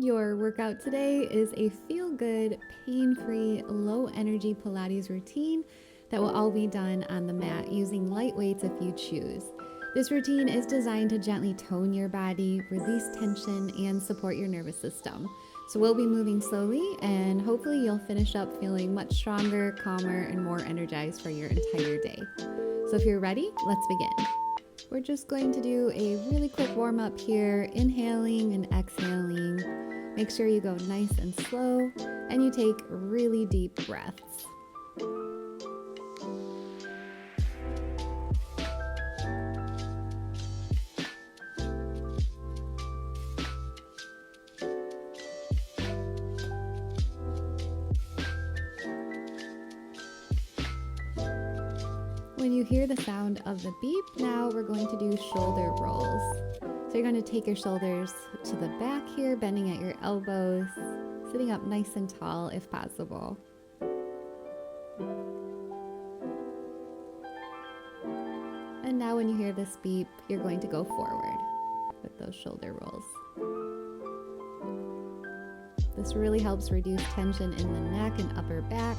Your workout today is a feel-good, pain-free, low-energy Pilates routine that will all be done on the mat using light weights if you choose. This routine is designed to gently tone your body, release tension, and support your nervous system. So we'll be moving slowly, and hopefully you'll finish up feeling much stronger, calmer, and more energized for your entire day. So if you're ready, let's begin. We're just going to do a really quick warm-up here, inhaling and exhaling. Make sure you go nice and slow, and you take really deep breaths. When you hear the sound of the beep, now we're going to do shoulder rolls. So you're going to take your shoulders to the back here, bending at your elbows, sitting up nice and tall if possible. And now when you hear this beep, you're going to go forward with those shoulder rolls. This really helps reduce tension in the neck and upper back.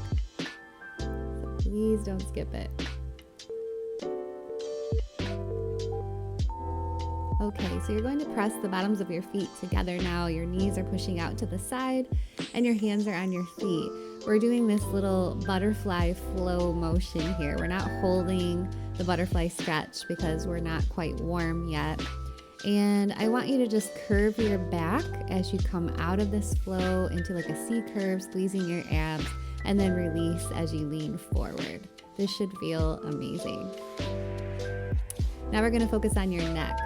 So please don't skip it. Okay, so you're going to press the bottoms of your feet together now. Your knees are pushing out to the side and your hands are on your feet. We're doing this little butterfly flow motion here. We're not holding the butterfly stretch because we're not quite warm yet. And I want you to just curve your back as you come out of this flow into like a C curve, squeezing your abs, and then release as you lean forward. This should feel amazing. Now we're going to focus on your neck.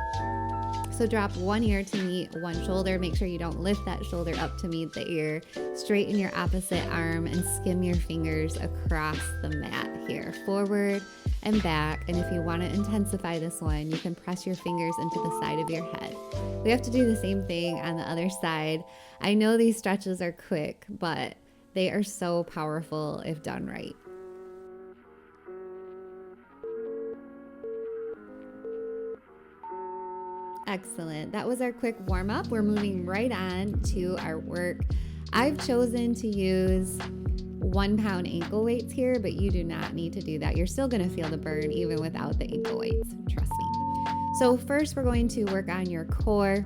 So drop one ear to meet one shoulder. Make sure you don't lift that shoulder up to meet the ear. Straighten your opposite arm and skim your fingers across the mat here, forward and back. And if you want to intensify this one, you can press your fingers into the side of your head. We have to do the same thing on the other side. I know these stretches are quick, but they are so powerful if done right. Excellent. That was our quick warm up. We're moving right on to our work. I've chosen to use 1 pound ankle weights here, but you do not need to do that. You're still going to feel the burn even without the ankle weights. Trust me. So first we're going to work on your core.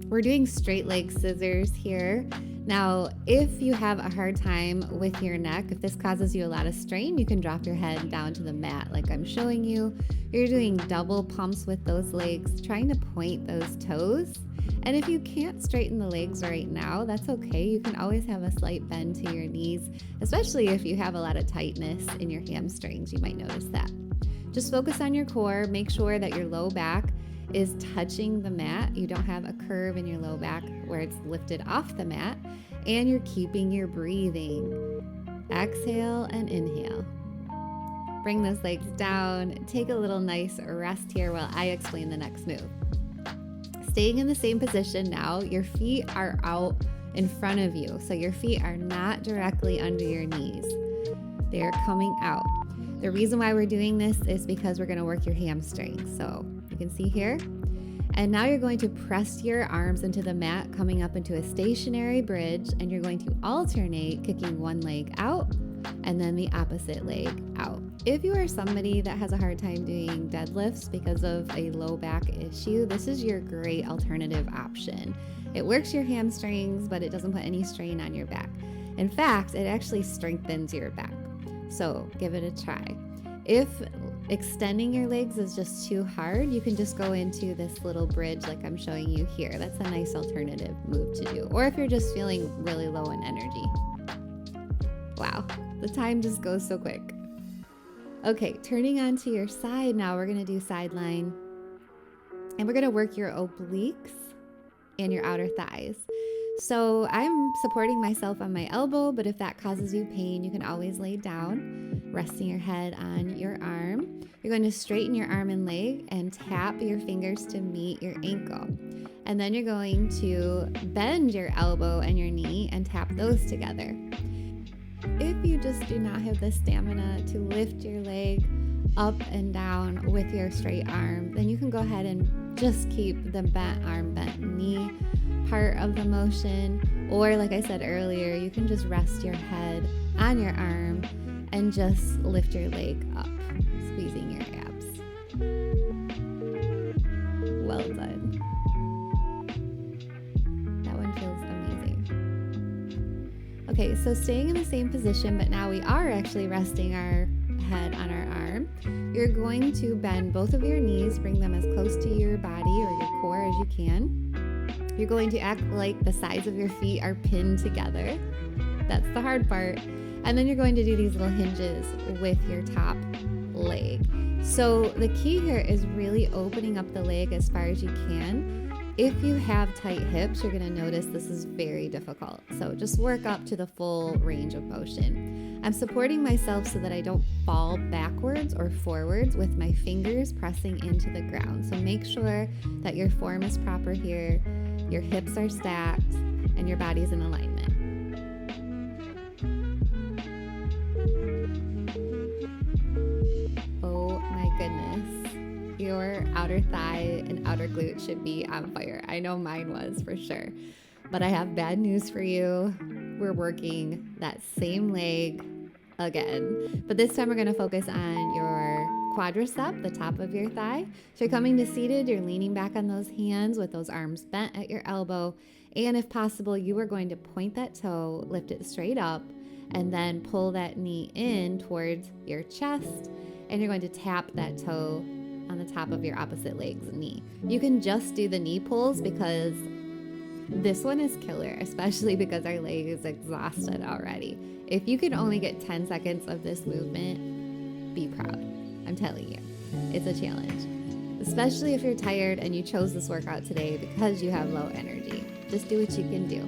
We're doing straight leg scissors here. Now, if you have a hard time with your neck, if this causes you a lot of strain, you can drop your head down to the mat like I'm showing you. You're doing double pumps with those legs, trying to point those toes. And if you can't straighten the legs right now, that's okay. You can always have a slight bend to your knees, especially if you have a lot of tightness in your hamstrings. You might notice that. Just focus on your core. Make sure that your low back is touching the mat. You don't have a curve in your low back where it's lifted off the mat, and you're keeping your breathing. Exhale and inhale. Bring those legs down. Take a little nice rest here while I explain the next move. Staying in the same position now, your feet are out in front of you. So your feet are not directly under your knees. They are coming out. The reason why we're doing this is because we're going to work your hamstrings. So you can see here. And now you're going to press your arms into the mat, coming up into a stationary bridge, and you're going to alternate kicking one leg out and then the opposite leg out. If you are somebody that has a hard time doing deadlifts because of a low back issue, this is your great alternative option. It works your hamstrings, but it doesn't put any strain on your back. In fact, it actually strengthens your back. So give it a try. If extending your legs is just too hard, you can just go into this little bridge like I'm showing you here. That's a nice alternative move to do. Or if you're just feeling really low in energy. Wow, the time just goes so quick. Okay, turning onto your side now, we're going to do sideline. And we're going to work your obliques and your outer thighs. So I'm supporting myself on my elbow, but if that causes you pain, you can always lay down, resting your head on your arm. You're going to straighten your arm and leg and tap your fingers to meet your ankle. And then you're going to bend your elbow and your knee and tap those together. If you just do not have the stamina to lift your leg up and down with your straight arm, then you can go ahead and just keep the bent arm, bent knee. part of the motion, or like I said earlier, you can just rest your head on your arm and just lift your leg up, squeezing your abs. Well done. That one feels amazing. Okay, so staying in the same position, but now we are actually resting our head on our arm. You're going to bend both of your knees, bring them as close to your body or your core as you can. You're going to act like the sides of your feet are pinned together. That's the hard part. And then you're going to do these little hinges with your top leg. So the key here is really opening up the leg as far as you can. If you have tight hips, you're going to notice this is very difficult. So just work up to the full range of motion. I'm supporting myself so that I don't fall backwards or forwards with my fingers pressing into the ground. So make sure that your form is proper here, your hips are stacked, and your body's in alignment. Oh my goodness. Your outer thigh and outer glute should be on fire. I know mine was for sure. But I have bad news for you. We're working that same leg again. But this time we're going to focus on your quadricep, the top of your thigh. So you're coming to seated, you're leaning back on those hands with those arms bent at your elbow. And if possible, you are going to point that toe, lift it straight up, and then pull that knee in towards your chest. And you're going to tap that toe on the top of your opposite leg's knee. You can just do the knee pulls because this one is killer, especially because our leg is exhausted already. If you can only get 10 seconds of this movement, be proud. I'm telling you, it's a challenge, especially if you're tired and you chose this workout today because you have low energy. Just do what you can do.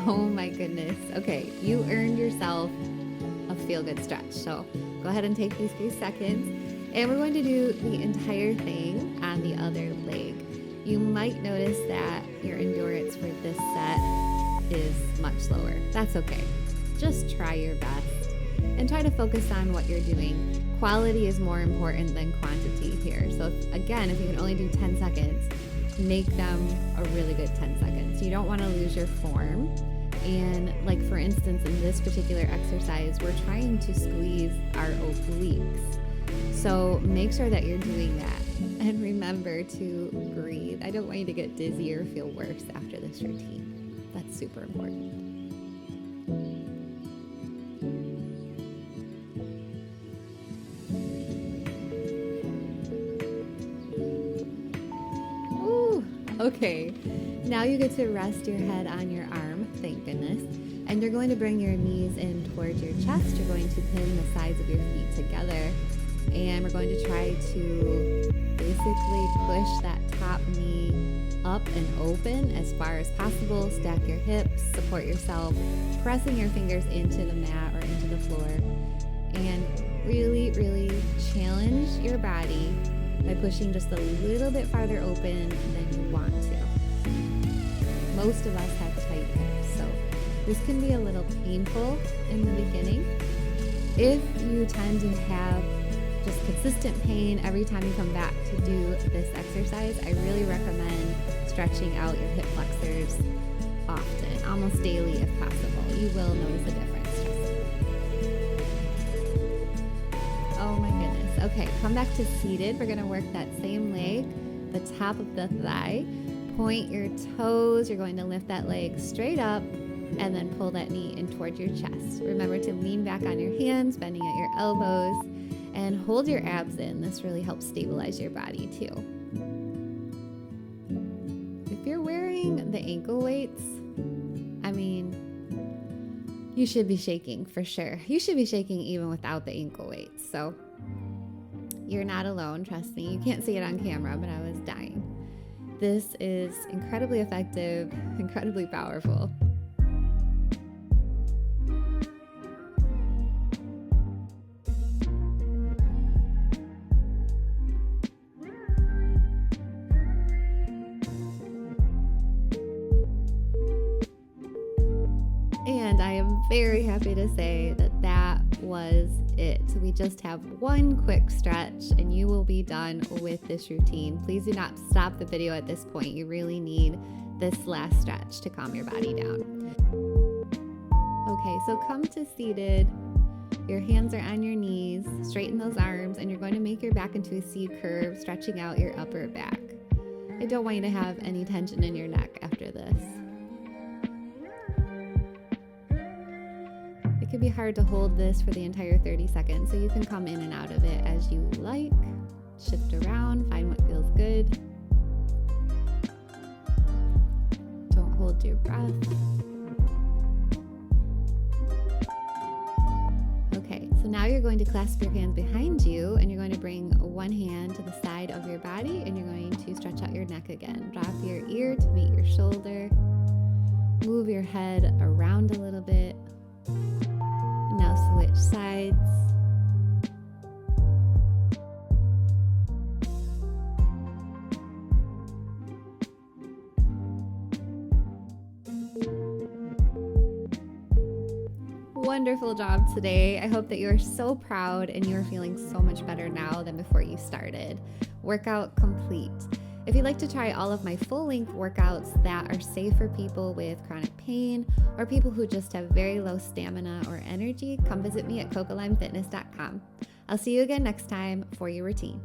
Oh my goodness. Okay, you earned yourself a feel-good stretch. So go ahead and take these few seconds, and we're going to do the entire thing on the other leg. You might notice that your endurance for this set is much lower. That's okay. Just try your best and try to focus on what you're doing. Quality is more important than quantity here. So if you can only do 10 seconds, make them a really good 10 seconds. You don't want to lose your form. And like for instance, in this particular exercise, we're trying to squeeze our obliques. So make sure that you're doing that. And remember to breathe. I don't want you to get dizzy or feel worse after this routine. That's super important. Ooh, okay. Now you get to rest your head on your arm, thank goodness. And you're going to bring your knees in towards your chest. You're going to pin the sides of your feet together. And we're going to try to basically push that top knee up and open as far as possible. Stack your hips, support yourself, pressing your fingers into the mat or into the floor. And really, really challenge your body by pushing just a little bit farther open than you want to. Most of us have tight hips, so this can be a little painful in the beginning. If you tend to have just consistent pain every time you come back to do this exercise, I really recommend stretching out your hip flexors often, almost daily if possible. You will notice a difference. Trust me. Oh my goodness. Okay, come back to seated. We're going to work that same leg, the top of the thigh. Point your toes. You're going to lift that leg straight up and then pull that knee in towards your chest. Remember to lean back on your hands, bending at your elbows, and hold your abs in. This really helps stabilize your body too. If you're wearing the ankle weights, you should be shaking for sure. You should be shaking even without the ankle weights. So you're not alone, trust me. You can't see it on camera, but I was dying. This is incredibly effective, incredibly powerful. And I am very happy to say that was it. So we just have one quick stretch and you will be done with this routine. Please do not stop the video at this point. You really need this last stretch to calm your body down. Okay, so come to seated. Your hands are on your knees, straighten those arms, and you're going to make your back into a C curve, stretching out your upper back. I don't want you to have any tension in your neck after this. It can be hard to hold this for the entire 30 seconds, so you can come in and out of it as you like. Shift around, find what feels good. Don't hold your breath. Okay, so now you're going to clasp your hands behind you and you're going to bring one hand to the side of your body and you're going to stretch out your neck again. Drop your ear to meet your shoulder. Move your head around a little bit. Now switch sides. Wonderful job today. I hope that you're so proud and you're feeling so much better now than before you started. Workout complete. If you'd like to try all of my full-length workouts that are safe for people with chronic pain or people who just have very low stamina or energy, come visit me at cocolimefitness.com. I'll see you again next time for your routine.